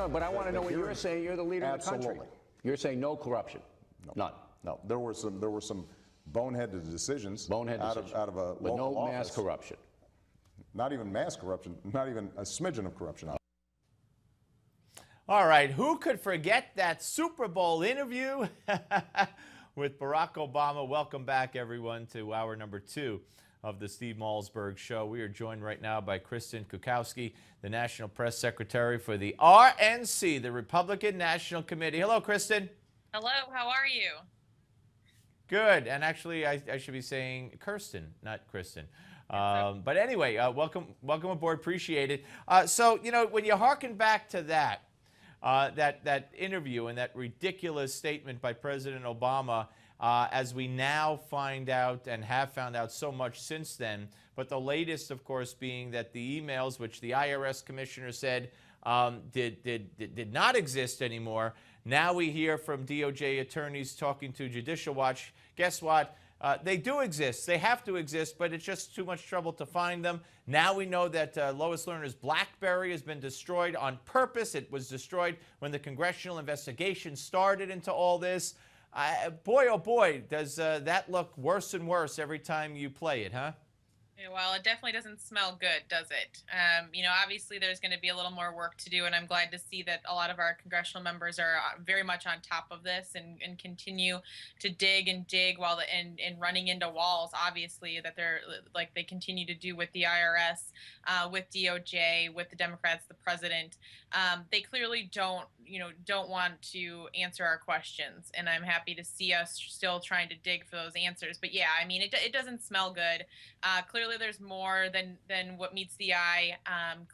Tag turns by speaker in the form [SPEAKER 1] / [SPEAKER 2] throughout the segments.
[SPEAKER 1] no, but I want to know what you're saying. You're the leader of the country.
[SPEAKER 2] Absolutely.
[SPEAKER 1] You're saying no corruption.
[SPEAKER 2] No.
[SPEAKER 1] None.
[SPEAKER 2] No, there were some boneheaded decisions out of a
[SPEAKER 1] but
[SPEAKER 2] local
[SPEAKER 1] no
[SPEAKER 2] office.
[SPEAKER 1] mass corruption.
[SPEAKER 2] Not even mass corruption, not even a smidgen of corruption.
[SPEAKER 3] All right, who could forget that Super Bowl interview with Barack Obama? Welcome back, everyone, to hour number 2 of the Steve Malzberg Show. We are joined right now by Kirsten Kukowski, the National Press Secretary for the RNC, the Republican National Committee. Hello, Kirsten.
[SPEAKER 4] Hello, how are you?
[SPEAKER 3] Good, and actually I should be saying Kirsten, not Kristen. But anyway, welcome aboard, appreciate it. So, you know, when you hearken back to that interview and that ridiculous statement by President Obama, as we now find out and have found out so much since then, but the latest, of course, being that the emails, which the IRS commissioner said did not exist anymore. Now we hear from DOJ attorneys talking to Judicial Watch. Guess what? They do exist. They have to exist, but it's just too much trouble to find them. Now we know that Lois Lerner's BlackBerry has been destroyed on purpose. It was destroyed when the congressional investigation started into all this. Boy, oh boy, does that look worse and worse every time you play it, huh?
[SPEAKER 4] Well, it definitely doesn't smell good, does it? You know, obviously there's going to be a little more work to do, and I'm glad to see that a lot of our congressional members are very much on top of this and continue to dig while and running into walls, obviously, that they're like they continue to do with the IRS, with DOJ, with the Democrats, the president. They clearly don't want to answer our questions, and I'm happy to see us still trying to dig for those answers. But yeah, I mean, it doesn't smell good. Clearly, there's more than what meets the eye.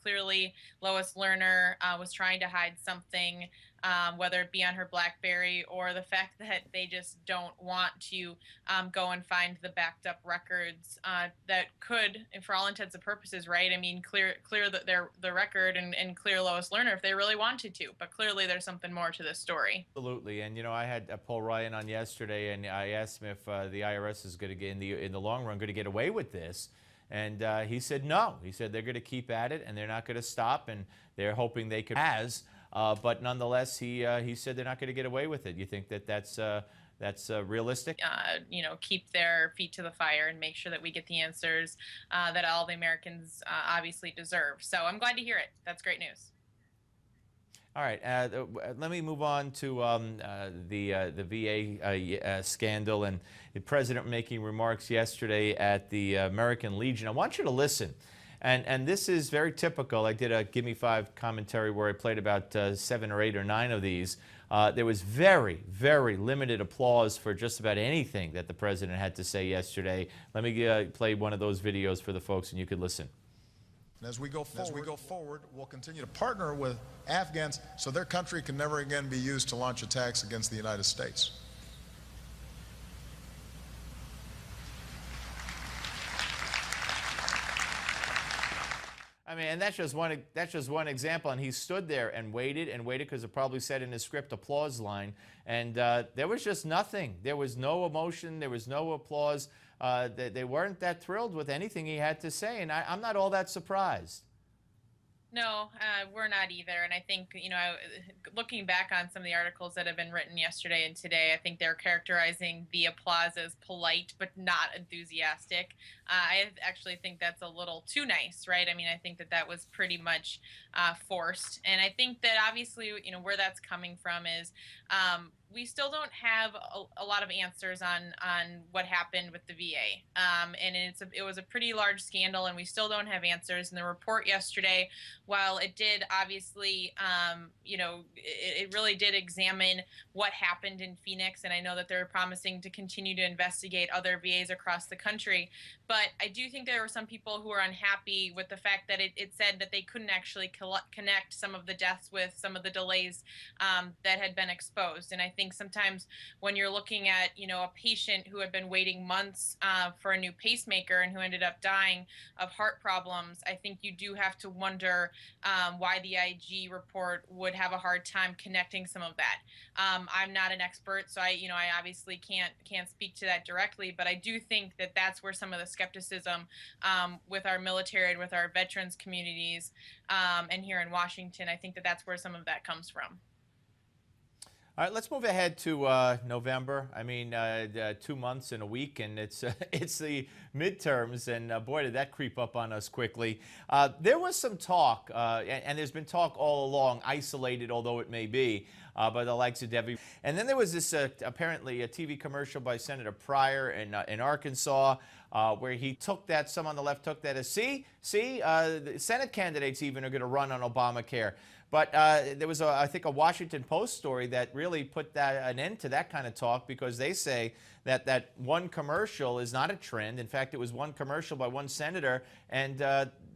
[SPEAKER 4] Clearly, Lois Lerner was trying to hide something, whether it be on her BlackBerry or the fact that they just don't want to go and find the backed up records that could, for all intents and purposes, right? I mean, clear the record and clear Lois Lerner if they really wanted to. But clearly, there's something more to this story.
[SPEAKER 3] Absolutely, and you know, I had Paul Ryan on yesterday, and I asked him if the IRS is going to get in the long run going to get away with this. And he said no. He said they're going to keep at it, and they're not going to stop, and they're hoping they could. But nonetheless, he said they're not going to get away with it. You think that that's realistic?
[SPEAKER 4] You know, keep their feet to the fire and make sure that we get the answers that all the Americans obviously deserve. So I'm glad to hear it. That's great news.
[SPEAKER 3] All right, let me move on to the VA scandal and the president making remarks yesterday at the American Legion. I want you to listen, and this is very typical. I did a Give Me 5 commentary where I played about 7 or 8 or 9 of these. There was very, very limited applause for just about anything that the president had to say yesterday. Let me play one of those videos for the folks, and you could listen.
[SPEAKER 5] And as we go forward, we'll continue to partner with Afghans so their country can never again be used to launch attacks against the United States.
[SPEAKER 3] I mean, and that's just one example. And he stood there and waited because it probably said in his script applause line, and there was just nothing. There was no emotion. There was no applause. They weren't that thrilled with anything he had to say, and I'm not all that surprised.
[SPEAKER 4] No, we're not either. And I think, you know, looking back on some of the articles that have been written yesterday and today, I think they're characterizing the applause as polite but not enthusiastic. I actually think that's a little too nice, right? I mean, I think that was pretty much forced. And I think that obviously, you know, where that's coming from is we still don't have a lot of answers on what happened with the VA. And it was a pretty large scandal, and we still don't have answers. And the report yesterday, while it did obviously, you know, it really did examine what happened in Phoenix. And I know that they're promising to continue to investigate other VAs across the country. But I do think there were some people who were unhappy with the fact that it said that they couldn't actually connect some of the deaths with some of the delays that had been exposed. And I think sometimes when you're looking at, a patient who had been waiting months for a new pacemaker and who ended up dying of heart problems, I think you do have to wonder why the IG report would have a hard time connecting some of that. I'm not an expert, so I obviously can't speak to that directly, but I do think that that's where some of the skepticism with our military and with our veterans communities and here in Washington, I think that that's where some of that comes from.
[SPEAKER 3] All right, let's move ahead to November. I mean, 2 months and a week, and it's it's the midterms, and boy, did that creep up on us quickly. There was some talk, and there's been talk all along, isolated although it may be, by the likes of Debbie. And then there was this apparently a TV commercial by Senator Pryor in Arkansas, where he took that, some on the left took that as, see, the Senate candidates even are going to run on Obamacare. But there was, I think, a Washington Post story that really put an end to that kind of talk, because they say that one commercial is not a trend. In fact, it was one commercial by one senator, and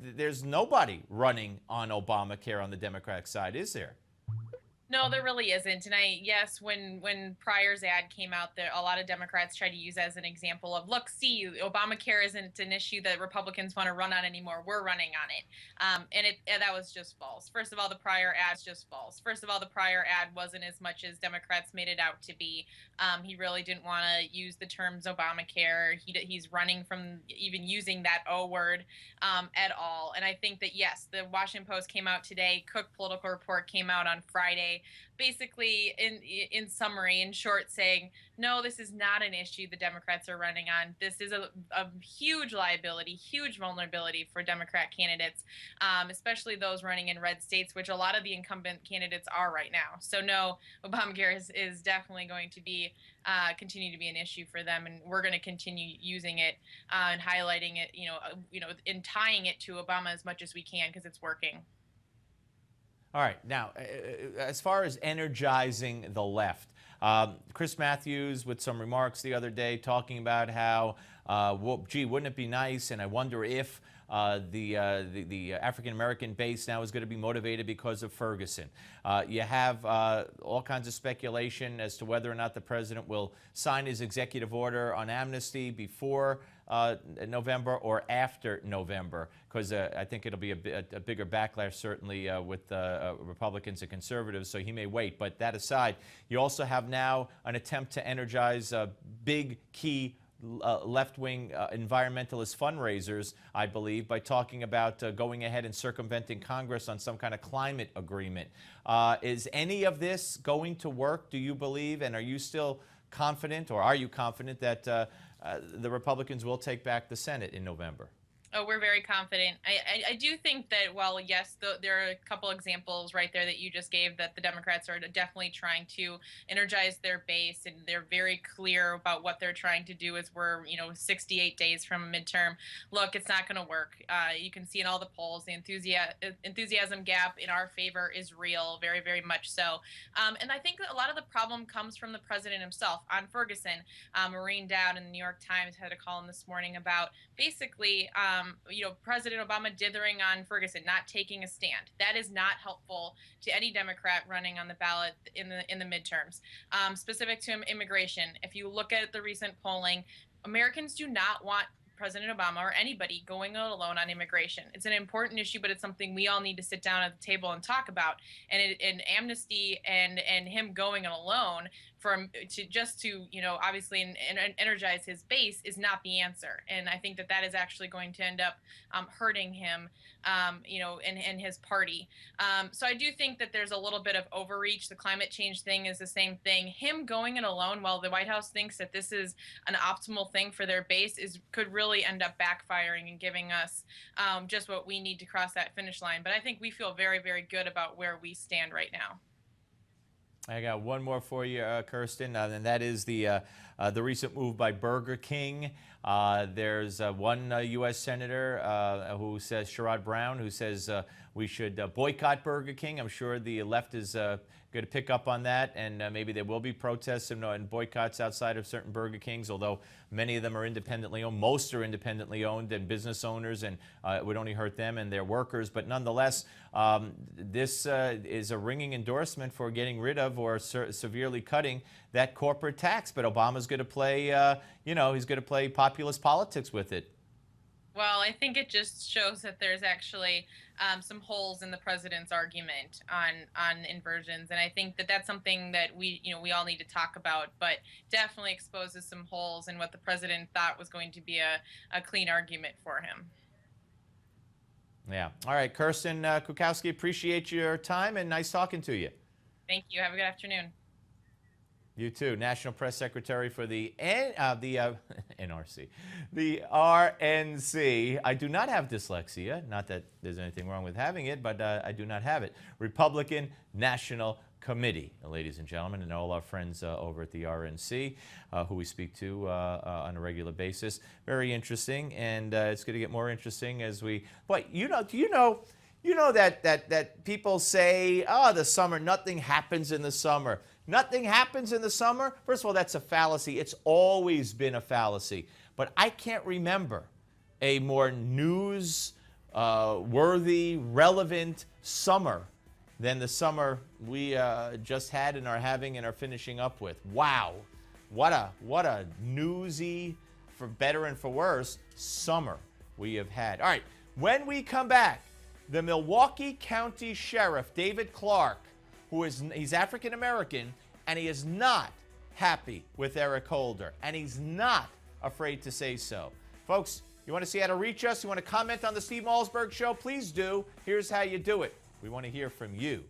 [SPEAKER 3] there's nobody running on Obamacare on the Democratic side, is there?
[SPEAKER 4] No, there really isn't. And yes, when Pryor's ad came out, there a lot of Democrats tried to use as an example of, look, see, Obamacare isn't an issue that Republicans want to run on anymore. We're running on it. And that was just false. First of all, the Pryor ad's just false. First of all, the Pryor ad wasn't as much as Democrats made it out to be. He really didn't want to use the terms Obamacare. He's running from even using that O word at all. And I think that, yes, the Washington Post came out today. Cook Political Report came out on Friday, basically in summary, in short, saying, no, this is not an issue the Democrats are running on. This is a huge liability, huge vulnerability for Democrat candidates, especially those running in red states, which a lot of the incumbent candidates are right now. So no, Obamacare is definitely going to be continue to be an issue for them, and we're going to continue using it and highlighting it, and tying it to Obama as much as we can, because it's working.
[SPEAKER 3] All right. Now, as far as energizing the left, Chris Matthews with some remarks the other day talking about how, well, gee, wouldn't it be nice, and I wonder if the African-American base now is going to be motivated because of Ferguson. You have all kinds of speculation as to whether or not the president will sign his executive order on amnesty before November or after November, because I think it'll be a bigger backlash, certainly with Republicans and conservatives, so he may wait. But that aside, you also have now an attempt to energize big key left-wing environmentalist fundraisers, I believe, by talking about going ahead and circumventing Congress on some kind of climate agreement. Is any of this going to work, do you believe, and are you still confident, or are you confident that the Republicans will take back the Senate in November?
[SPEAKER 4] Oh, we're very confident. I do think that, while, yes, there are a couple examples right there that you just gave that the Democrats are definitely trying to energize their base, and they're very clear about what they're trying to do as we're, 68 days from a midterm. Look, it's not going to work. You can see in all the polls, the enthusiasm gap in our favor is real, very, very much so. And I think that a lot of the problem comes from the president himself. On Ferguson, Maureen Dowd in the New York Times had a column this morning about basically President Obama dithering on Ferguson, not taking a stand. That is not helpful to any Democrat running on the ballot in the midterms. Specific to immigration, if you look at the recent polling, Americans do not want President Obama or anybody going alone on immigration. It's an important issue, but it's something we all need to sit down at the table and talk about. And amnesty and him going alone to obviously energize his base is not the answer. And I think that is actually going to end up hurting him, and his party. So I do think that there's a little bit of overreach. The climate change thing is the same thing. Him going it alone while the White House thinks that this is an optimal thing for their base could really end up backfiring and giving us just what we need to cross that finish line. But I think we feel very, very good about where we stand right now.
[SPEAKER 3] I got one more for you, Kirsten, and that is the recent move by Burger King. There's one U.S. senator who says, Sherrod Brown, who says we should boycott Burger King. I'm sure the left is going to pick up on that, and maybe there will be protests and boycotts outside of certain Burger Kings, although many of them are independently owned. Most are independently owned and business owners, and it would only hurt them and their workers. But nonetheless, this is a ringing endorsement for getting rid of or severely cutting that corporate tax. But Obama's going to play, he's going to play populist politics with it.
[SPEAKER 4] Well, I think it just shows that there's actually some holes in the president's argument on inversions, and I think that that's something that we all need to talk about. But definitely exposes some holes in what the president thought was going to be a clean argument for him.
[SPEAKER 3] Yeah. All right, Kirsten Kukowski, appreciate your time and nice talking to you.
[SPEAKER 4] Thank you. Have a good afternoon.
[SPEAKER 3] You too. National Press Secretary for the NRC, the RNC. I do not have dyslexia. Not that there's anything wrong with having it, but I do not have it. Republican National Committee, ladies and gentlemen, and all our friends over at the RNC, who we speak to on a regular basis. Very interesting, and it's going to get more interesting as we. But do you know that people say, oh, the summer, nothing happens in the summer. Nothing happens in the summer? First of all, that's a fallacy. It's always been a fallacy. But I can't remember a more news-worthy, relevant summer than the summer we just had and are having and are finishing up with. Wow. What a newsy, for better and for worse, summer we have had. All right, when we come back, the Milwaukee County Sheriff, David Clark, he's African American, and he is not happy with Eric Holder, and he's not afraid to say so. Folks, you want to see how to reach us? You want to comment on the Steve Malzberg Show? Please do. Here's how you do it. We want to hear from you.